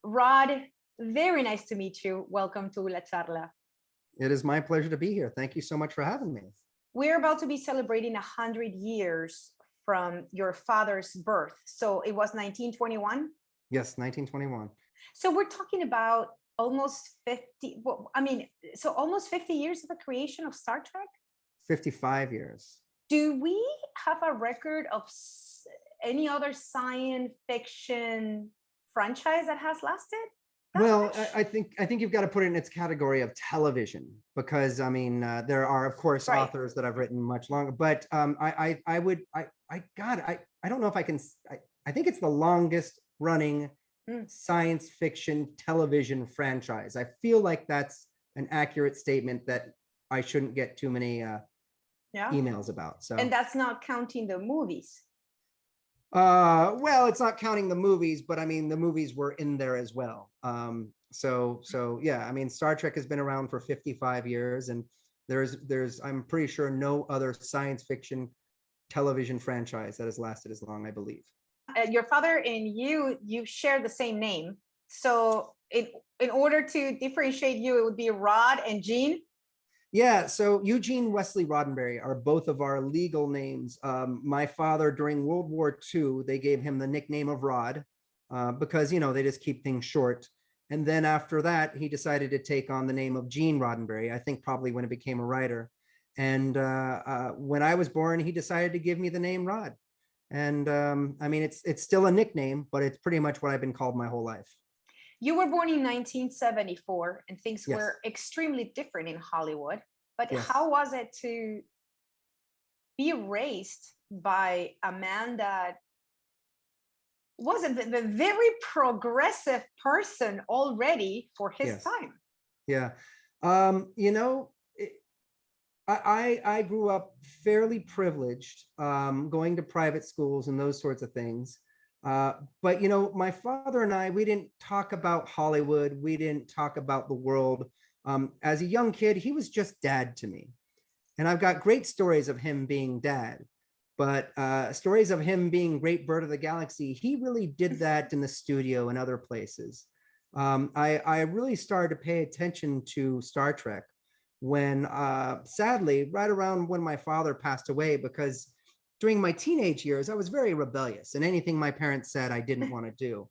Rod, very nice to meet you. Welcome to La Charla. It is my pleasure to be here. Thank you so much for having me. We're about to be celebrating 100 years from your father's birth. So it was 1921? Yes, 1921. So we're talking about almost 50, almost 50 years of the creation of Star Trek? 55 years. Do we have a record of any other science fiction franchise that has lasted? Well, I think you've got to put it in its category of television, because there are, of course, Right. authors that I've written much longer, but I don't know if I can. I think it's the longest running science fiction television franchise. I feel like that's an accurate statement that I shouldn't get too many emails about. So, and that's not counting the movies. Well, it's not counting the movies, but I mean, the movies were in there as well. So yeah, I mean, Star Trek has been around for 55 years, and there's, I'm pretty sure, no other science fiction television franchise that has lasted as long, I believe. Your father and you share the same name. So in order to differentiate you, it would be Rod and Gene. Yeah, so Eugene Wesley Roddenberry are both of our legal names. My father, during World War II, they gave him the nickname of Rod because, they just keep things short. And then after that, he decided to take on the name of Gene Roddenberry, I think probably when he became a writer. And when I was born, he decided to give me the name Rod. And it's still a nickname, but it's pretty much what I've been called my whole life. You were born in 1974, and things were extremely different in Hollywood. But how was it to be raised by a man that wasn't the very progressive person already for his time? Yeah. I grew up fairly privileged, going to private schools and those sorts of things. But my father and I, we didn't talk about Hollywood. We didn't talk about the world. As a young kid, he was just dad to me. And I've got great stories of him being dad, but stories of him being great bird of the galaxy, he really did that in the studio and other places. I really started to pay attention to Star Trek when, sadly, right around when my father passed away, because during my teenage years, I was very rebellious, and anything my parents said, I didn't want to do.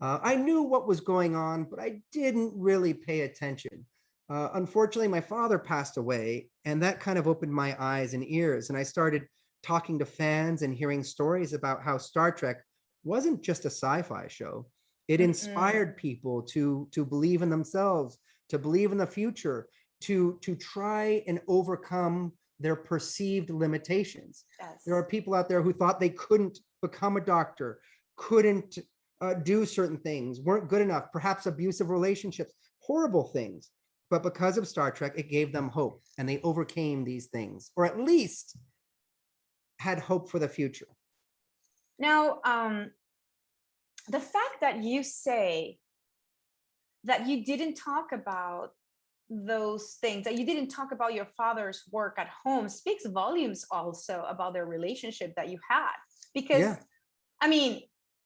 I knew what was going on, but I didn't really pay attention. Unfortunately, my father passed away, and that kind of opened my eyes and ears. And I started talking to fans and hearing stories about how Star Trek wasn't just a sci-fi show. It inspired people to believe in themselves, to believe in the future, to try and overcome their perceived limitations. Yes. There are people out there who thought they couldn't become a doctor, couldn't do certain things, weren't good enough, perhaps abusive relationships, horrible things. But because of Star Trek, it gave them hope, and they overcame these things, or at least had hope for the future. Now, the fact that you say that you didn't talk about those things, that you didn't talk about your father's work at home, speaks volumes also about the relationship that you had. Because,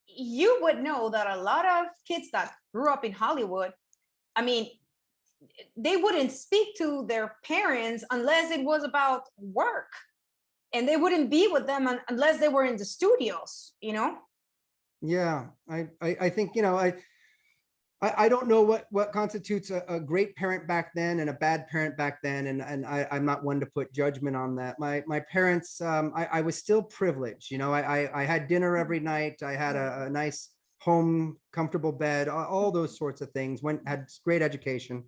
you would know that a lot of kids that grew up in Hollywood, they wouldn't speak to their parents unless it was about work, and they wouldn't be with them unless they were in the studios, Yeah, I think, I don't know what constitutes a great parent back then and a bad parent back then, and I'm not one to put judgment on that. My parents, I was still privileged. I had dinner every night. I had a nice home, comfortable bed, all those sorts of things. Had great education.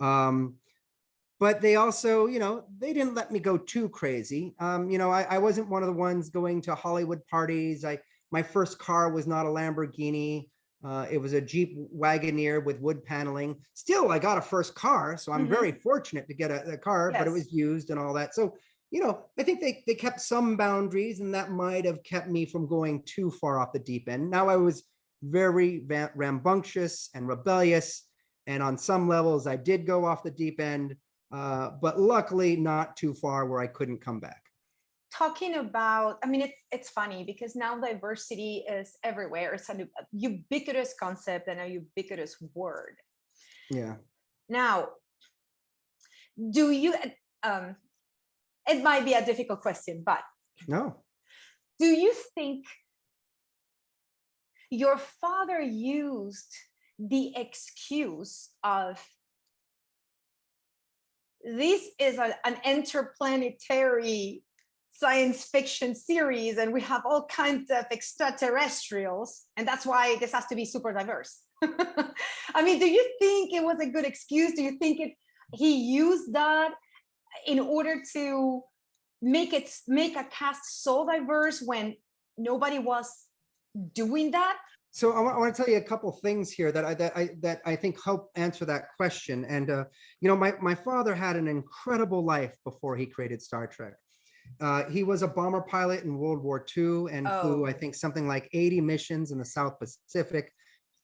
But they also, they didn't let me go too crazy. I wasn't one of the ones going to Hollywood parties. My first car was not a Lamborghini. It was a Jeep Wagoneer with wood paneling. Still, I got a first car, so I'm very fortunate to get a car, but it was used and all that. So, I think they kept some boundaries, and that might have kept me from going too far off the deep end. Now, I was very rambunctious and rebellious, and on some levels, I did go off the deep end, but luckily not too far where I couldn't come back. talking about, I mean, it's funny because now diversity is everywhere. It's a ubiquitous concept and a ubiquitous word. Yeah. Now, do you, um, it might be a difficult question, but No. do you think your father used the excuse of this is an interplanetary science fiction series and we have all kinds of extraterrestrials and that's why this has to be super diverse? I mean, do you think it was a good excuse? Do you think he used that in order to make a cast so diverse when nobody was doing that? So I want to tell you a couple things here that I think help answer that question. And my father had an incredible life before he created Star Trek. He was a bomber pilot in World War II and flew, I think, something like 80 missions in the South Pacific.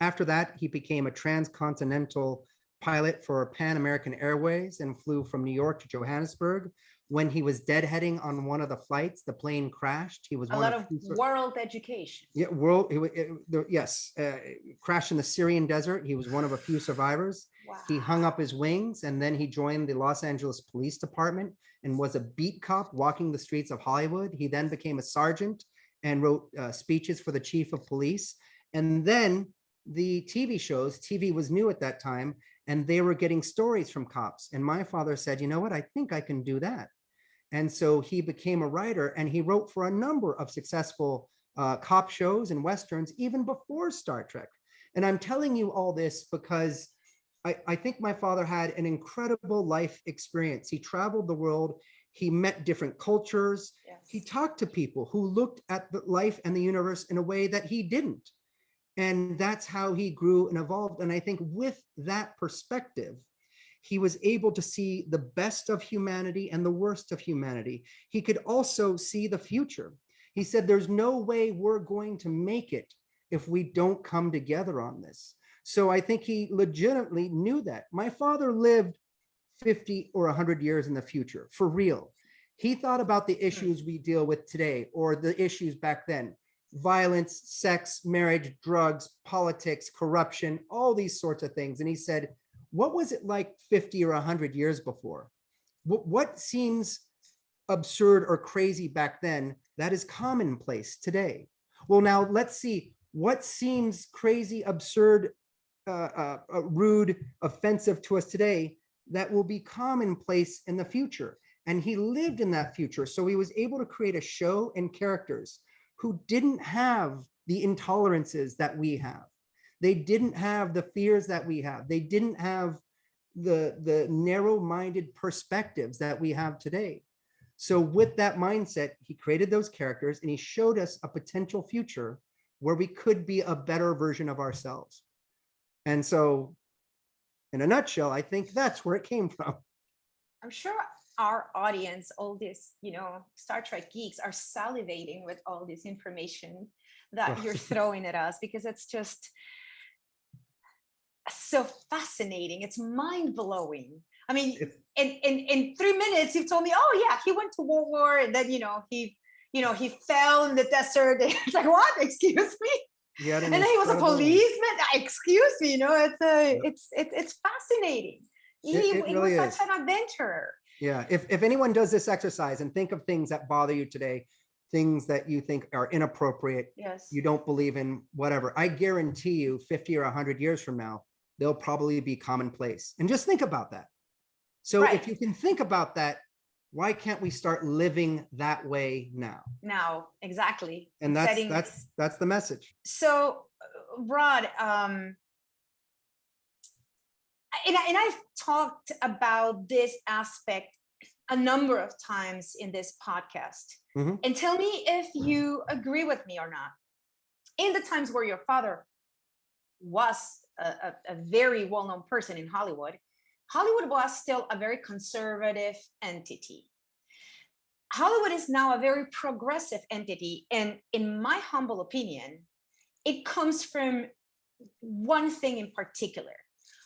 After that, he became a transcontinental pilot for Pan American Airways and flew from New York to Johannesburg. When he was deadheading on one of the flights, the plane crashed. He was a lot of world education. Yeah, yes, crashed in the Syrian desert. He was one of a few survivors. Wow. He hung up his wings and then he joined the Los Angeles Police Department and was a beat cop walking the streets of Hollywood. He then became a sergeant and wrote speeches for the chief of police. And then the TV shows, TV was new at that time, and they were getting stories from cops. And my father said, you know what, I think I can do that. And so he became a writer and he wrote for a number of successful cop shows and Westerns, even before Star Trek. And I'm telling you all this because I think my father had an incredible life experience. He traveled the world. He met different cultures. Yes. He talked to people who looked at the life and the universe in a way that he didn't. And that's how he grew and evolved. And I think with that perspective, he was able to see the best of humanity and the worst of humanity. He could also see the future. He said, there's no way we're going to make it if we don't come together on this. So I think he legitimately knew that. My father lived 50 or 100 years in the future, for real. He thought about the issues we deal with today or the issues back then: violence, sex, marriage, drugs, politics, corruption, all these sorts of things. And he said, what was it like 50 or 100 years before? What seems absurd or crazy back then that is commonplace today? Well, now let's see what seems crazy, absurd, rude, offensive to us today that will be commonplace in the future. And he lived in that future. So he was able to create a show and characters who didn't have the intolerances that we have. They didn't have the fears that we have. They didn't have the narrow-minded perspectives that we have today. So with that mindset, he created those characters and he showed us a potential future where we could be a better version of ourselves. And so in a nutshell, I think that's where it came from. I'm sure our audience, all these, Star Trek geeks, are salivating with all this information that you're throwing at us, because it's just so fascinating. It's mind-blowing. I mean, in 3 minutes, you've told me, oh yeah, he went to World War, and then he fell in the desert. It's like, what? Excuse me? Yeah, and then he was a policeman. Excuse me, it's fascinating. He really was such an adventurer. Yeah, if anyone does this exercise and think of things that bother you today, things that you think are inappropriate, yes, you don't believe in, whatever, I guarantee you 50 or 100 years from now, they'll probably be commonplace. And just think about that. So right. If you can think about that, why can't we start living that way now? Now, exactly. And that's the message. So, Rod, and I've talked about this aspect a number of times in this podcast. Mm-hmm. And tell me if you agree with me or not. In the times where your father was a very well-known person in Hollywood, Hollywood was still a very conservative entity. Hollywood is now a very progressive entity. And in my humble opinion, it comes from one thing in particular.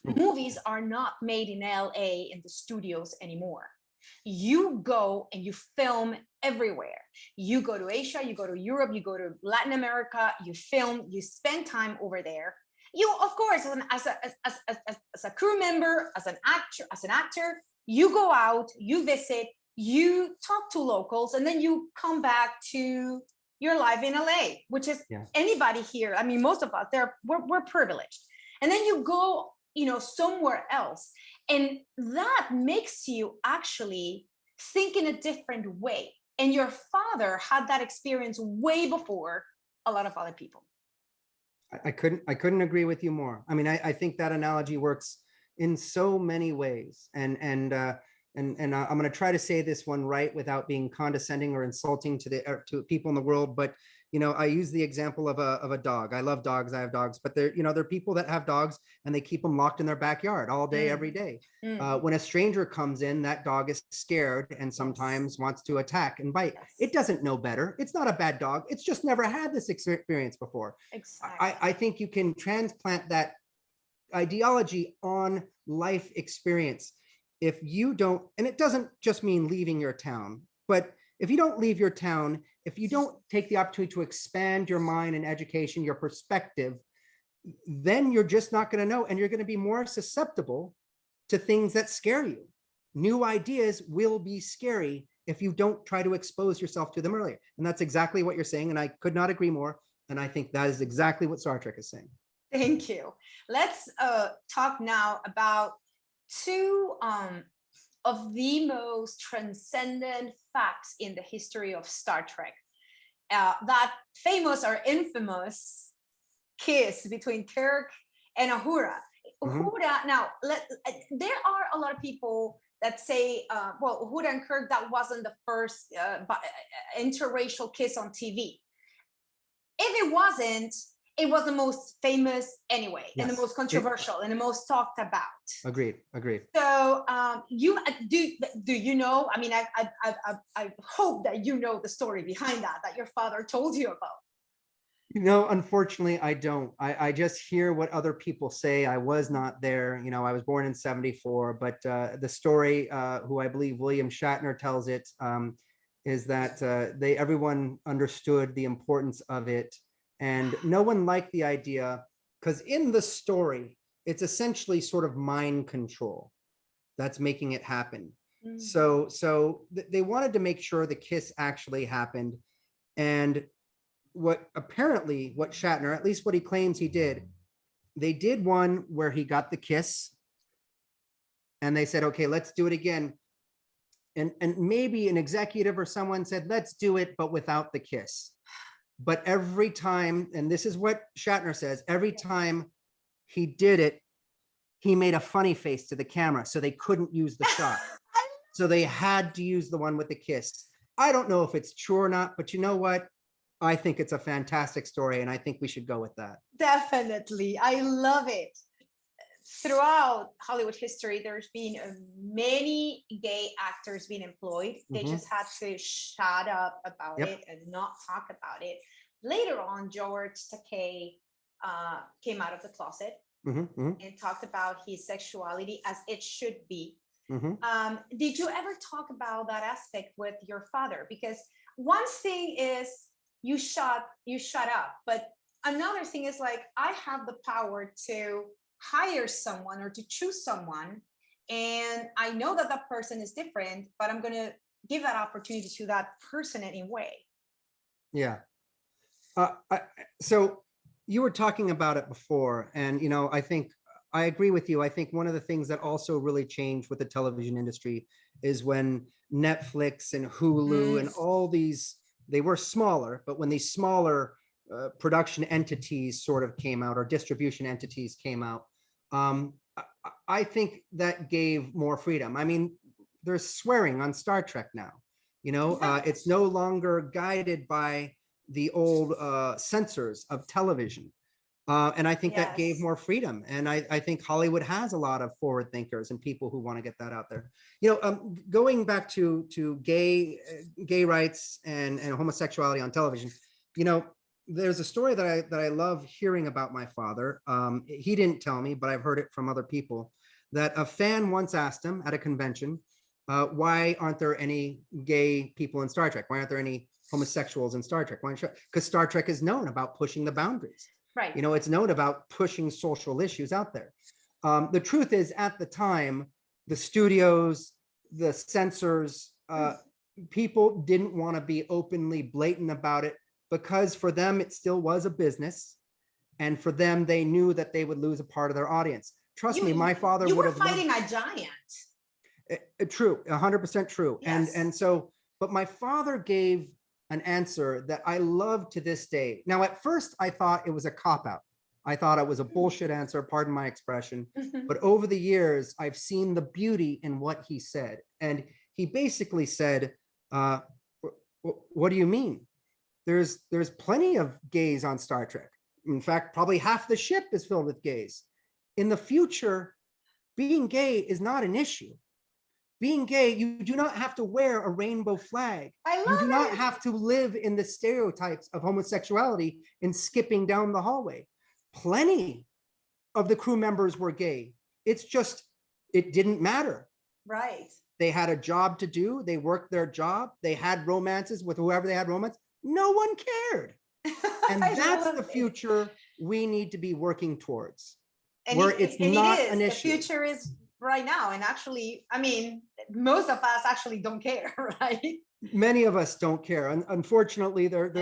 Movies are not made in LA in the studios anymore. You go and you film everywhere. You go to Asia, you go to Europe, you go to Latin America, you film, you spend time over there. You, of course, as a crew member, as an actor, you go out, you visit, you talk to locals, and then you come back to your life in LA, which is anybody here. I mean, most of us, we're privileged. And then you go, somewhere else. And that makes you actually think in a different way. And your father had that experience way before a lot of other people. I couldn't agree with you more. I mean, I think that analogy works in so many ways. And I'm going to try to say this one right without being condescending or insulting to people in the world. But I use the example of a dog. I love dogs. I have dogs, but there are people that have dogs and they keep them locked in their backyard all day, every day. When a stranger comes in, that dog is scared and sometimes wants to attack and bite. It doesn't know better. It's not a bad dog. It's just never had this experience before. Exactly. I think you can transplant that ideology on life experience. If you don't, and it doesn't just mean leaving your town, but if you don't leave your town, if you don't take the opportunity to expand your mind and education, your perspective, then you're just not going to know. And you're going to be more susceptible to things that scare you. New ideas will be scary if you don't try to expose yourself to them earlier. And that's exactly what you're saying. And I could not agree more. And I think that is exactly what Star Trek is saying. Thank you. Let's talk now about two of the most transcendent facts in the history of Star Trek. That famous or infamous kiss between Kirk and Uhura. Uhura, now, there are a lot of people that say, Uhura and Kirk, that wasn't the first interracial kiss on TV. If it wasn't, it was the most famous anyway, and the most controversial and the most talked about. Agreed. So you do you know? I mean, I hope that you know the story behind that your father told you about. Unfortunately, I don't. I just hear what other people say. I was not there. I was born in 1974, but the story, who I believe William Shatner tells it, is that everyone understood the importance of it. And no one liked the idea, because in the story, it's essentially sort of mind control that's making it happen. So they wanted to make sure the kiss actually happened. And what Shatner, at least what he claims he did, they did one where he got the kiss and they said, okay, let's do it again. And maybe an executive or someone said, let's do it, but without the kiss. But every time, and this is what Shatner says, every time he did it, he made a funny face to the camera, so they couldn't use the shot. So they had to use the one with the kiss. I don't know if it's true or not, but you know what? I think it's a fantastic story, and I think we should go with that. Definitely. I love it. Throughout Hollywood history, there's been many gay actors being employed. They just had to shut up about it and not talk about it. Later on, George Takei came out of the closet and talked about his sexuality as it should be. Did you ever talk about that aspect with your father? Because one thing is you shut up, but another thing is like, I have the power to hire someone or to choose someone, and I know that that person is different, but I'm going to give that opportunity to that person anyway. Yeah. So you were talking about it before, and I think I agree with you. I think one of the things that also really changed with the television industry is when Netflix and Hulu and all these, they were smaller, but when these smaller production entities sort of came out, or distribution entities came out, I think that gave more freedom. I mean, there's swearing on Star Trek now. It's no longer guided by the old censors of television. And I think that gave more freedom. And I think Hollywood has a lot of forward thinkers and people who want to get that out there. Going back to gay rights and homosexuality on television, there's a story that I love hearing about my father. He didn't tell me, but I've heard it from other people, that a fan once asked him at a convention, why aren't there any gay people in Star Trek? Why aren't there any homosexuals in Star Trek? Because Star Trek is known about pushing the boundaries. Right. You know, it's known about pushing social issues out there. The truth is, at the time, the studios, the censors, people didn't want to be openly blatant about it, because for them, it still was a business. And for them, they knew that they would lose a part of their audience. Trust me, my father you would were have fighting a giant. True, 100% true. Yes. And so, but my father gave an answer that I love to this day. Now, at first, I thought it was a cop-out. I thought it was a bullshit answer, pardon my expression. But over the years, I've seen the beauty in what he said. And he basically said, what do you mean? There's plenty of gays on Star Trek. In fact, probably half the ship is filled with gays. In the future, being gay is not an issue. Being gay, you do not have to wear a rainbow flag. You do not have to live in the stereotypes of homosexuality and skipping down the hallway. Plenty of the crew members were gay. It's just, it didn't matter. Right. They had a job to do. They worked their job. They had romances with whoever they had romance. No one cared. And that's the future we need to be working towards. Where it's not an issue. The future is right now. And actually, I mean, most of us actually don't care, right? Many of us don't care. And unfortunately, there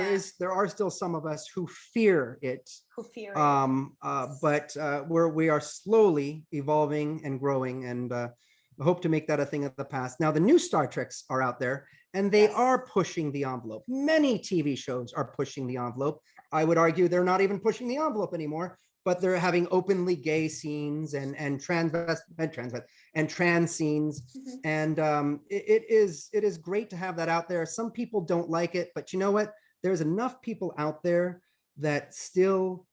are still some of us who fear it. But we are slowly evolving and growing, and I hope to make that a thing of the past. Now, the new Star Treks are out there, and they are pushing the envelope. Many TV shows are pushing the envelope. I would argue they're not even pushing the envelope anymore, but they're having openly gay scenes and trans scenes. And it is great to have that out there. Some people don't like it, but you know what? There's enough people out there that still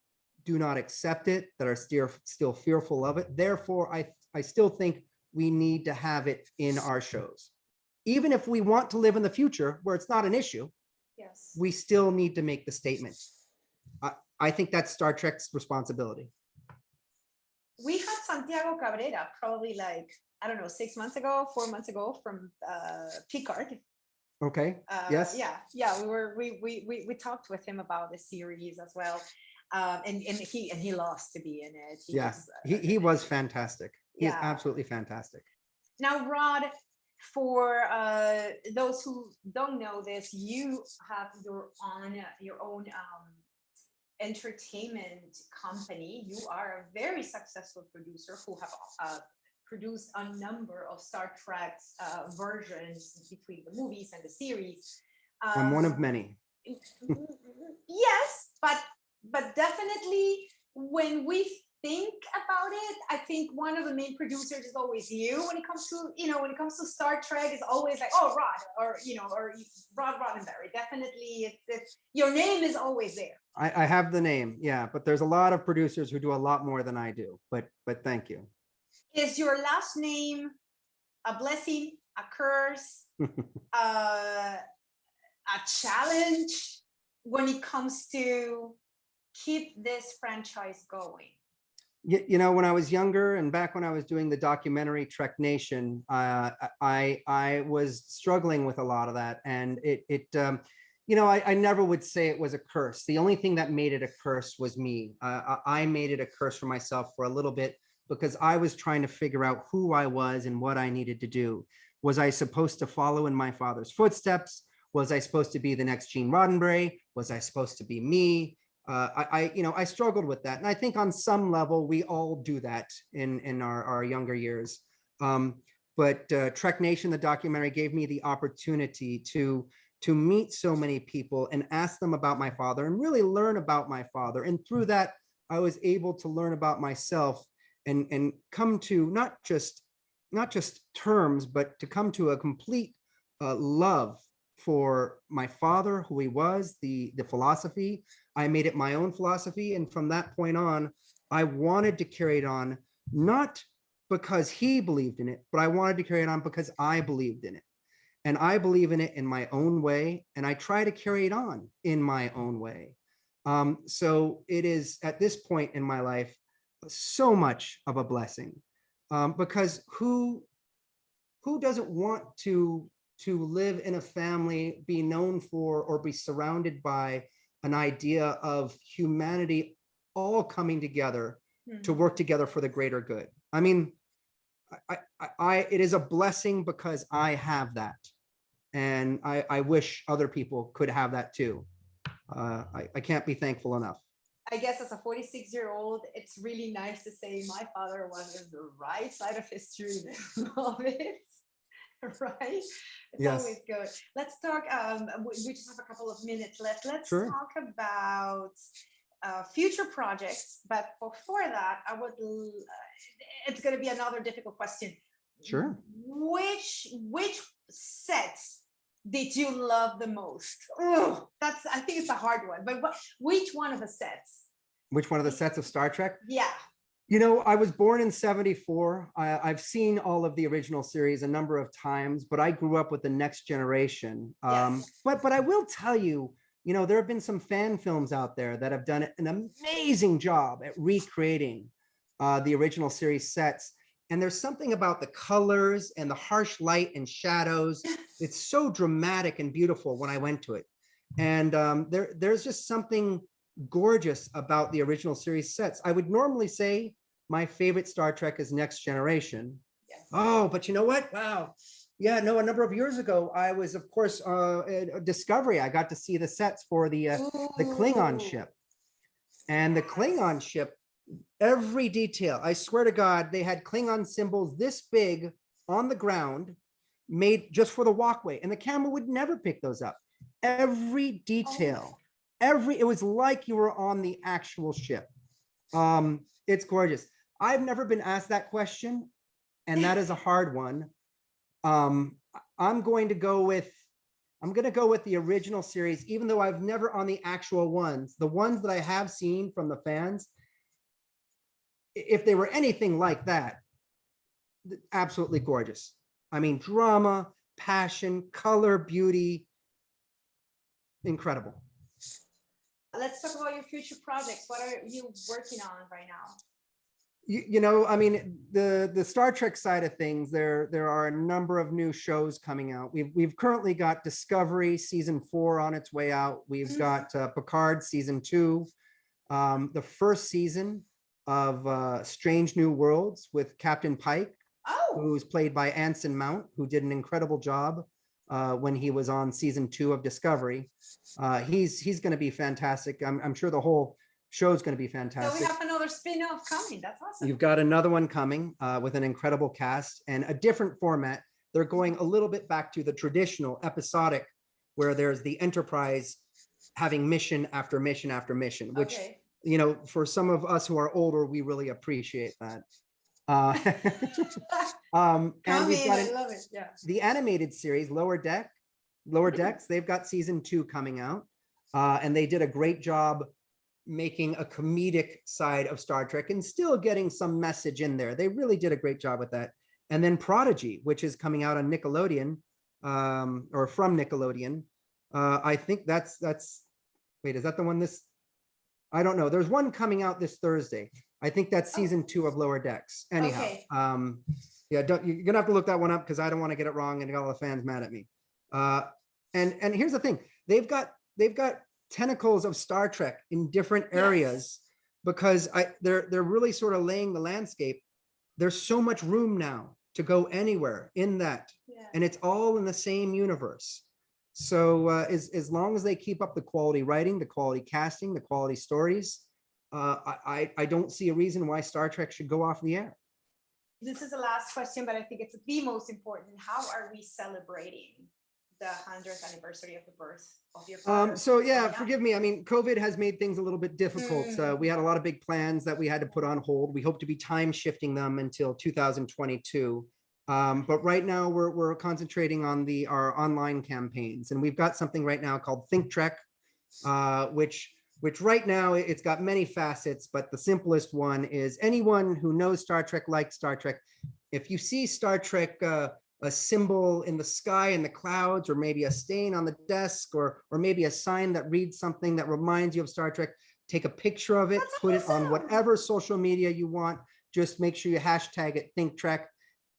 do not accept it, that are still fearful of it. Therefore, I still think we need to have it in our shows. Even if we want to live in the future where it's not an issue, we still need to make the statement. I think that's Star Trek's responsibility. We had Santiago Cabrera probably like, I don't know, 6 months ago, 4 months ago from Picard. Okay. Yes. Yeah. We talked with him about the series as well, and he loves to be in it. He was fantastic. He's absolutely fantastic. Now, Rod, for those who don't know this, you have your own entertainment company. You are a very successful producer who have produced a number of Star Trek versions between the movies and the series. I'm one of many. Yes, but definitely when we think about it, I think one of the main producers is always you. When it comes to Star Trek, it's always like, oh, Rod, or Rod Roddenberry. Definitely, it's your name is always there. I have the name, yeah, but there's a lot of producers who do a lot more than I do. But thank you. Is your last name a blessing, a curse, a challenge when it comes to keep this franchise going? You know, when I was younger and back when I was doing the documentary Trek Nation, I was struggling with a lot of that. And I never would say it was a curse. The only thing that made it a curse was me. I made it a curse for myself for a little bit because I was trying to figure out who I was and what I needed to do. Was I supposed to follow in my father's footsteps? Was I supposed to be the next Gene Roddenberry? Was I supposed to be me? I struggled with that. And I think on some level, we all do that in our younger years. But Trek Nation, the documentary, gave me the opportunity to meet so many people and ask them about my father and really learn about my father. And through that, I was able to learn about myself and come to not just terms, but to come to a complete love for my father, who he was, the philosophy. I made it my own philosophy. And from that point on, I wanted to carry it on, not because he believed in it, but I wanted to carry it on because I believed in it. And I believe in it in my own way. And I try to carry it on in my own way. So it is at this point in my life, so much of a blessing, because who who doesn't want to live in a family, be known for, or be surrounded by an idea of humanity all coming together to work together for the greater good? I mean, it is a blessing because I have that. And I wish other people could have that too. I can't be thankful enough. I guess as a 46-year-old, it's really nice to say my father was on the right side of history. Love it. Right? It's Yes. always good. Let's talk, we just have a couple of minutes left. Let's Sure. talk about future projects. But before that, it's going to be another difficult question. Sure. Which sets did you love the most? Oh, I think it's a hard one, but which one of the sets? Which one of the sets of Star Trek? Yeah. You know, I was born in 74. I've seen all of the original series a number of times, but I grew up with the Next Generation. Yes. But I will tell you, you know, there have been some fan films out there that have done an amazing job at recreating the original series sets. And there's something about the colors and the harsh light and shadows. It's so dramatic and beautiful when I went to it. And there's just something gorgeous about the original series sets. I would normally say my favorite Star Trek is Next Generation. Yes. Oh, but you know what? Wow. Yeah, no, a number of years ago, I was, of course, at Discovery. I got to see the sets for the Klingon ship. And the Klingon ship, every detail, I swear to God, they had Klingon symbols this big on the ground made just for the walkway. And the camera would never pick those up. Every detail, it was like you were on the actual ship. It's gorgeous. I've never been asked that question, and that is a hard one. I'm going to go with the original series, even though I've never on the actual ones, the ones that I have seen from the fans. If they were anything like that, absolutely gorgeous. I mean, drama, passion, color, beauty, incredible. Let's talk about your future projects. What are you working on right now? You know, I mean, the Star Trek side of things, there are a number of new shows coming out. We've currently got Discovery season 4 on its way out. We've got Picard season 2, the first season of Strange New Worlds with Captain Pike, who's played by Anson Mount, who did an incredible job when he was on season 2 of Discovery. He's going to be fantastic. I'm sure the whole show's going to be fantastic. So we have another spin-off coming. That's awesome. You've got another one coming with an incredible cast and a different format. They're going a little bit back to the traditional episodic, where there's the Enterprise having mission after mission after mission, which, you know, for some of us who are older, we really appreciate that. And we've got I love it. Yeah. The animated series, Lower Decks, they've got season 2 coming out. And they did a great job making a comedic side of Star Trek and still getting some message in there. They really did a great job with that. And then Prodigy, which is coming out on Nickelodeon, or from Nickelodeon. I think that's, wait, is that the one I don't know. There's one coming out this Thursday. I think that's season 2 of Lower Decks. Anyhow, yeah, you're gonna have to look that one up because I don't want to get it wrong and get all the fans mad at me. And here's the thing: they've got tentacles of Star Trek in different areas, because they're really sort of laying the landscape. There's so much room now to go anywhere in that, and it's all in the same universe. So as long as they keep up the quality writing, the quality casting, the quality stories, I don't see a reason why Star Trek should go off the air. This is the last question, but I think it's the most important. How are we celebrating the 100th anniversary of the birth of your father? So yeah, forgive me. I mean, COVID has made things a little bit difficult. We had a lot of big plans that we had to put on hold. We hope to be time shifting them until 2022. But right now we're concentrating on our online campaigns, and we've got something right now called Think Trek, which right now it's got many facets, but the simplest one is anyone who knows Star Trek, likes Star Trek. If you see Star Trek, a symbol in the sky, in the clouds, or maybe a stain on the desk, or maybe a sign that reads something that reminds you of Star Trek, take a picture of it, put it on whatever social media you want. Just make sure you hashtag it Think Trek.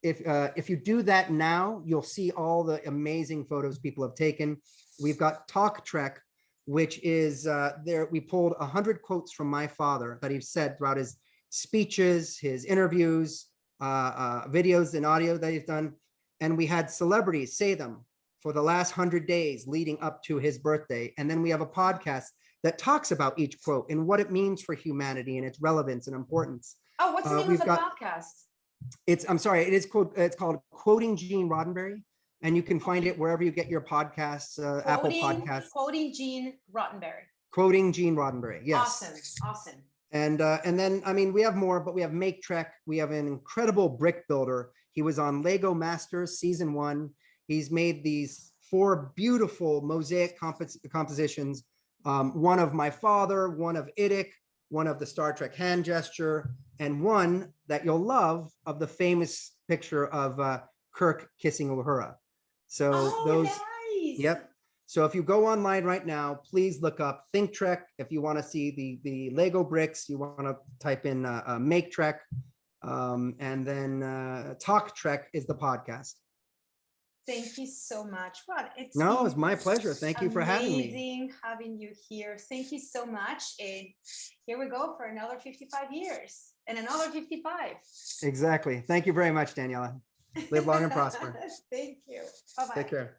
if you do that now, you'll see all the amazing photos people have taken. We've got Talk Trek, which is there. We pulled 100 quotes from my father that he said throughout his speeches, his interviews, videos and audio that he's done. And we had celebrities say them for the last 100 days leading up to his birthday. And then we have a podcast that talks about each quote and what it means for humanity and its relevance and importance. Oh, what's the name of the podcast? I'm sorry, it's called Quoting Gene Roddenberry. And you can find it wherever you get your podcasts, Apple Podcasts. Quoting Gene Roddenberry. Quoting Gene Roddenberry, yes. Awesome. And then, I mean, we have more, but we have Make Trek. We have an incredible brick builder. He was on Lego Masters season 1. He's made these 4 beautiful mosaic compositions. One of my father, one of Idic, one of the Star Trek hand gesture, and one that you'll love of the famous picture of Kirk kissing Uhura. So nice. Yep. So if you go online right now, please look up Think Trek. If you want to see the Lego bricks, you want to type in Make Trek, and then Talk Trek is the podcast. Thank you so much, Rod. It's my pleasure. Thank you for having me. Amazing having you here. Thank you so much. And here we go for another 55 years and another 55. Exactly. Thank you very much, Daniela. Live long and prosper. Thank you. Bye-bye. Take care.